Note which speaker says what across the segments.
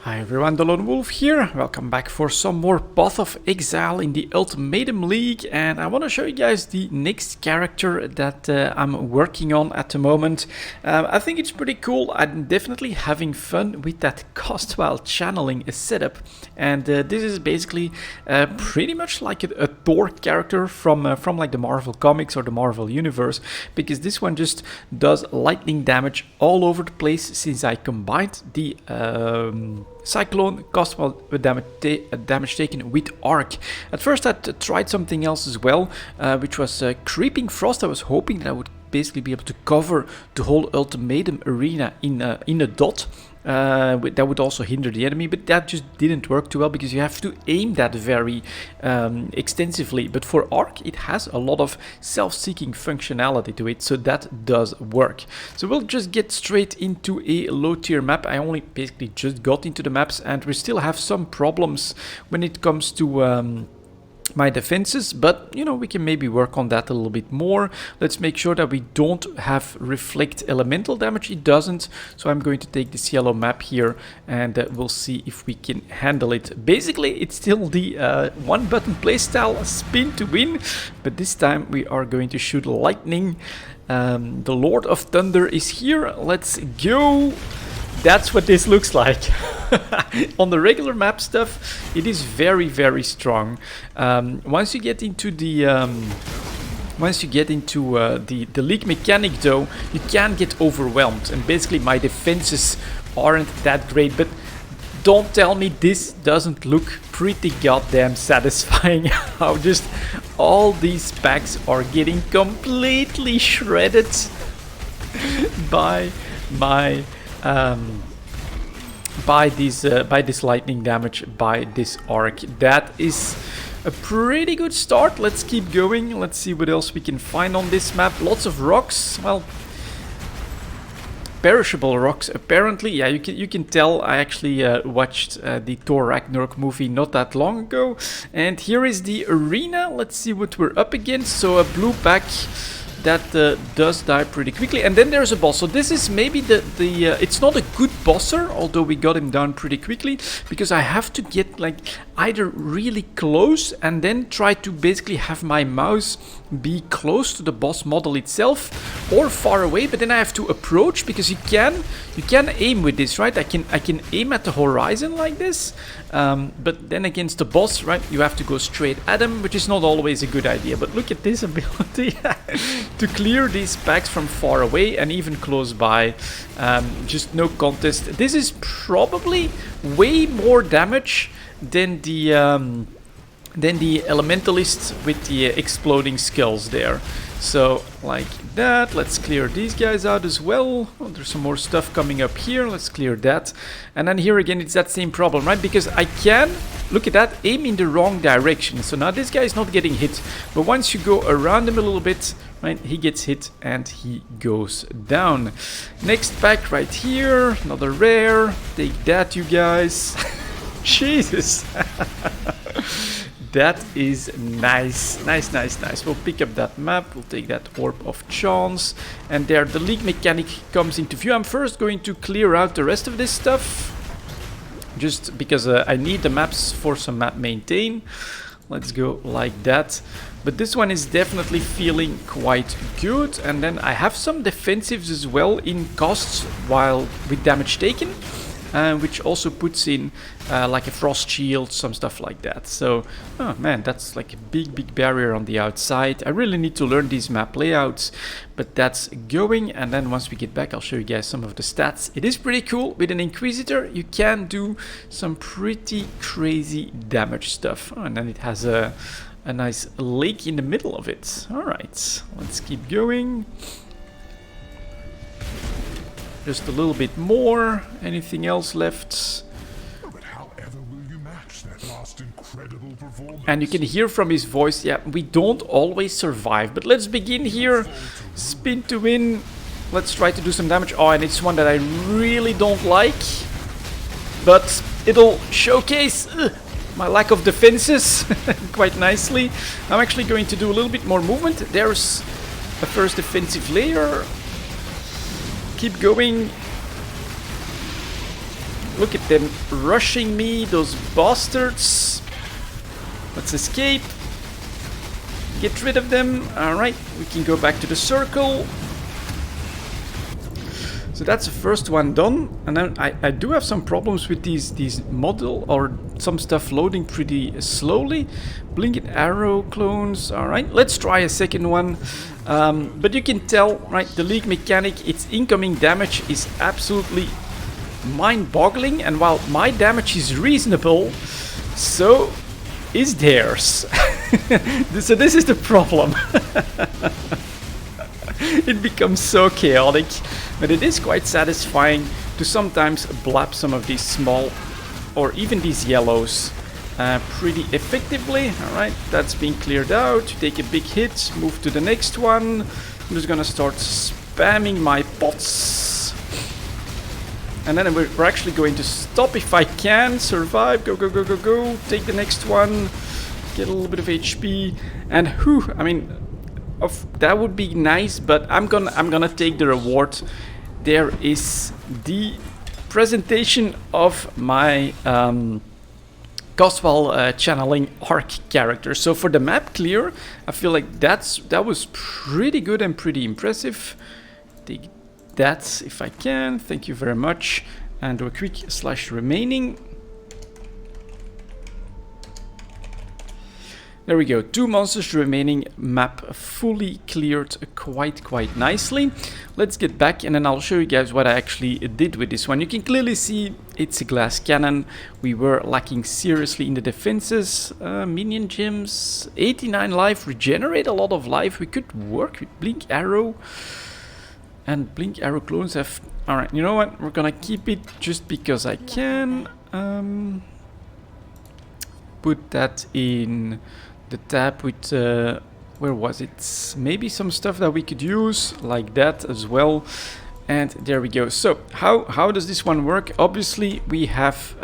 Speaker 1: Hi everyone, delonewolf here. Welcome back for some more Path of Exile in the Ultimatum League, and I want to show you guys the next character that I'm working on at the moment. I think it's pretty cool. I'm definitely having fun with that cost while channeling a setup, and this is basically pretty much like a Thor character from like the Marvel comics or the Marvel universe, because this one just does lightning damage all over the place since I combined the Cyclone cost while damage taken with Arc. At first I tried something else as well, which was Creeping Frost. I was hoping that I would basically be able to cover the whole Ultimatum arena in a dot. That would also hinder the enemy, but that just didn't work too well because you have to aim that very extensively. But for Arc, it has a lot of self-seeking functionality to it, so that does work. So we'll just get straight into a low-tier map. I only basically just got into the maps, and we still have some problems when it comes to my defenses, but you know, we can maybe work on that a little bit more. Let's make sure that we don't have reflect elemental damage. It doesn't, so I'm going to take this yellow map here, and we'll see if we can handle it. Basically, it's still the one button playstyle, spin to win, but this time we are going to shoot lightning. The Lord of Thunder is here. Let's go. That's what this looks like. On the regular map stuff, it is very, very strong. Once you get into the the league mechanic, though, you can get overwhelmed, and basically my defenses aren't that great. But don't tell me this doesn't look pretty goddamn satisfying. How just all these packs are getting completely shredded by my by this lightning damage, by this Arc. That is a pretty good start. Let's keep going. Let's see what else we can find on this map. Lots of rocks. Well, perishable rocks apparently. Yeah, you can tell I actually watched the Thor Ragnarok movie not that long ago. And here is the arena. Let's see what we're up against. So a blue pack that does die pretty quickly, and then there's a boss. So this is maybe it's not a good bosser, although we got him down pretty quickly, because I have to get like either really close and then try to basically have my mouse be close to the boss model itself, or far away, but then I have to approach, because you can aim with this, right? I can aim at the horizon like this, but then against the boss, right, you have to go straight at him, which is not always a good idea. But look at this ability to clear these packs from far away and even close by. Just no contest. This is probably way more damage than the elementalist with the exploding skulls there. So like that, let's clear these guys out as well. Oh, there's some more stuff coming up here. Let's clear that. And then here again, it's that same problem, right? Because I can, look at that, aim in the wrong direction. So now this guy is not getting hit, but once you go around him a little bit, right, he gets hit and he goes down. Next pack right here, another rare. Take that, you guys. Jesus. That is nice. Nice. We'll pick up that map. We'll take that Orb of Chance. And there the league mechanic comes into view. I'm first going to clear out the rest of this stuff, just because I need the maps for some map maintain. Let's go like that. But this one is definitely feeling quite good. And then I have some defensives as well in costs while with damage taken, which also puts in like a frost shield, some stuff like that. So, oh man, that's like a big barrier on the outside. I really need to learn these map layouts, but that's going. And then once we get back, I'll show you guys some of the stats. It is pretty cool. With an Inquisitor, you can do some pretty crazy damage stuff. Oh, and then it has a nice lake in the middle of it. All right, let's keep going. Just a little bit more. Anything else left?
Speaker 2: But however will you match that last incredible performance?
Speaker 1: And you can hear from his voice, yeah, we don't always survive. But let's begin here. Spin to win. Let's try to do some damage. Oh, and it's one that I really don't like, but it'll showcase my lack of defenses quite nicely. I'm actually going to do a little bit more movement. There's a first defensive layer. Keep going. Look at them rushing me, those bastards. Let's escape. Get rid of them. Alright, we can go back to the circle. So that's the first one done. And then I do have some problems with these model or some stuff loading pretty slowly. Blinking arrow clones. Alright, let's try a second one. But you can tell, right, the League mechanic, its incoming damage is absolutely mind-boggling. And while my damage is reasonable, so is theirs. So this is the problem. It becomes so chaotic, but it is quite satisfying to sometimes blab some of these small or even these yellows pretty effectively. Alright, that's being cleared out. Take a big hit, move to the next one. I'm just gonna start spamming my pots. And then we're actually going to stop if I can. Survive, go, go, go, go, go. Take the next one. Get a little bit of HP. And whew, I mean, that would be nice, but I'm gonna take the reward. There is the presentation of my Goswell channeling arc character. So for the map clear, I feel like that was pretty good and pretty impressive. Take that if I can. Thank you very much. And do a quick /remaining. There we go, 2 monsters remaining, map fully cleared quite nicely. Let's get back and then I'll show you guys what I actually did with this one. You can clearly see it's a glass cannon. We were lacking seriously in the defenses. Minion gems, 89 life, regenerate a lot of life. We could work with Blink Arrow. And Blink Arrow clones have... Alright, you know what? We're gonna keep it just because I can. Put that in the tab with... where was it? Maybe some stuff that we could use, like that as well. And there we go. So, how does this one work? Obviously, we have...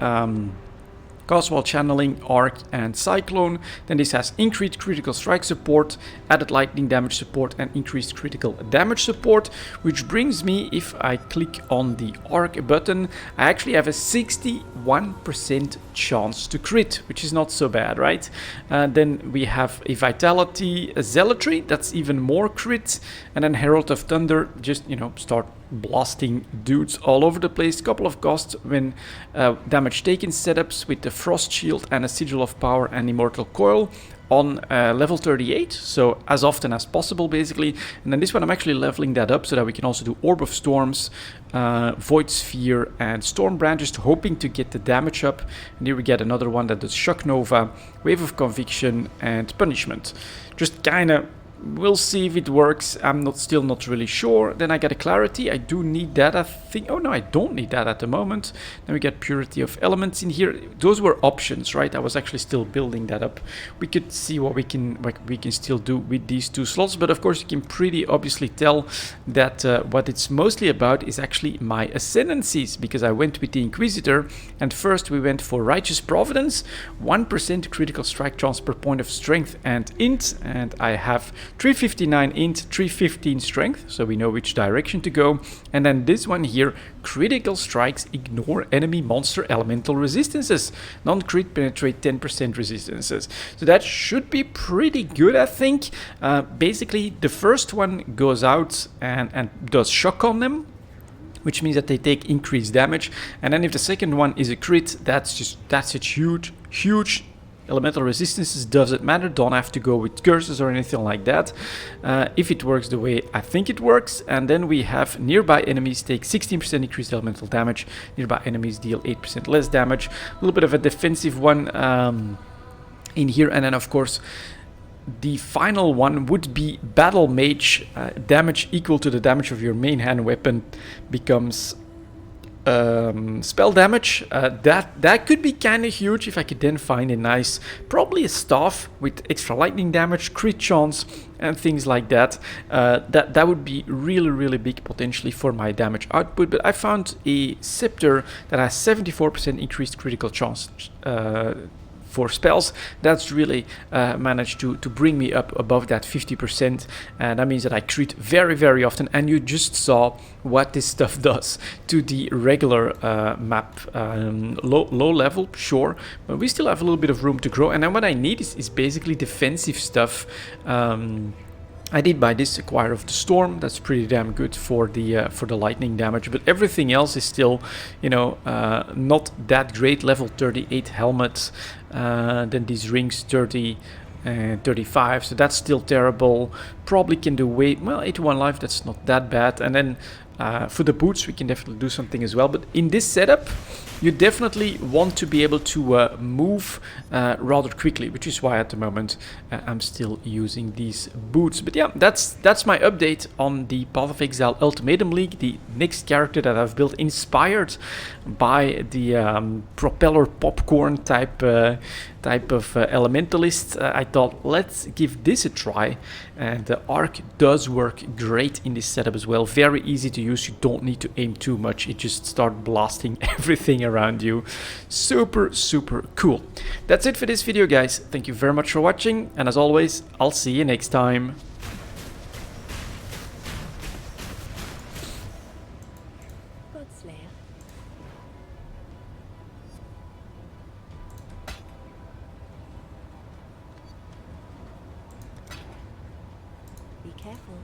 Speaker 1: Goswell channeling, arc and cyclone. Then this has increased critical strike support, added lightning damage support and increased critical damage support, which brings me, if I click on the arc button, I actually have a 61% chance to crit, which is not so bad, right? Then we have a vitality, a zealotry, that's even more crit, and then Herald of Thunder, just, you know, start blasting dudes all over the place. Couple of costs when damage taken setups with the Frost Shield and a Sigil of Power and Immortal Coil on level 38, so as often as possible basically. And then this one I'm actually leveling that up so that we can also do Orb of Storms, Void Sphere and Stormbrand, just hoping to get the damage up. And here we get another one that does Shock Nova, Wave of Conviction and Punishment. Just kinda... we'll see if it works. I'm still not really sure. Then I get a Clarity. I do need that, I think. Oh no, I don't need that at the moment. Then we get Purity of Elements in here. Those were options, right? I was actually still building that up. We could see what we can still do with these 2 slots. But of course, you can pretty obviously tell that what it's mostly about is actually my ascendancies, because I went with the Inquisitor, and first we went for Righteous Providence, 1% critical strike chance per point of strength and int, and I have 359 int, 315 strength, so we know which direction to go. And then this one here, critical strikes ignore enemy monster elemental resistances. Non-crit penetrate 10% resistances. So that should be pretty good, I think. Basically, the first one goes out and does shock on them, which means that they take increased damage. And then if the second one is a crit, that's a huge elemental resistances. Doesn't matter, don't have to go with curses or anything like that, if it works the way I think it works. And then we have nearby enemies take 16% increased elemental damage, nearby enemies deal 8% less damage, a little bit of a defensive one in here. And then of course the final one would be Battle Mage, damage equal to the damage of your main hand weapon becomes spell damage. That could be kind of huge if I could then find a nice, probably a staff with extra lightning damage, crit chance and things like that. That would be really big potentially for my damage output. But I found a scepter that has 74% increased critical chance for spells. That's really managed to bring me up above that 50%, and that means that I crit very, very often. And you just saw what this stuff does to the regular map. Low level, sure, but we still have a little bit of room to grow. And then what I need is basically defensive stuff. I did buy this Acquire of the Storm. That's pretty damn good for the lightning damage, but everything else is still, you know, not that great. Level 38 helmet, then these rings 30 and 35, so that's still terrible. Probably can do way, well, 81 life, that's not that bad. And then for the boots we can definitely do something as well, but in this setup you definitely want to be able to move rather quickly, which is why at the moment I'm still using these boots. But yeah, that's my update on the Path of Exile Ultimatum League, the next character that I've built, inspired by the propeller popcorn type of elementalist. I thought, let's give this a try, and the arc does work great in this setup as well. Very easy to use, you don't need to aim too much, it just starts blasting everything around you. Super, super cool. That's it for this video, guys. Thank you very much for watching, and as always, I'll see you next time.
Speaker 3: Be careful.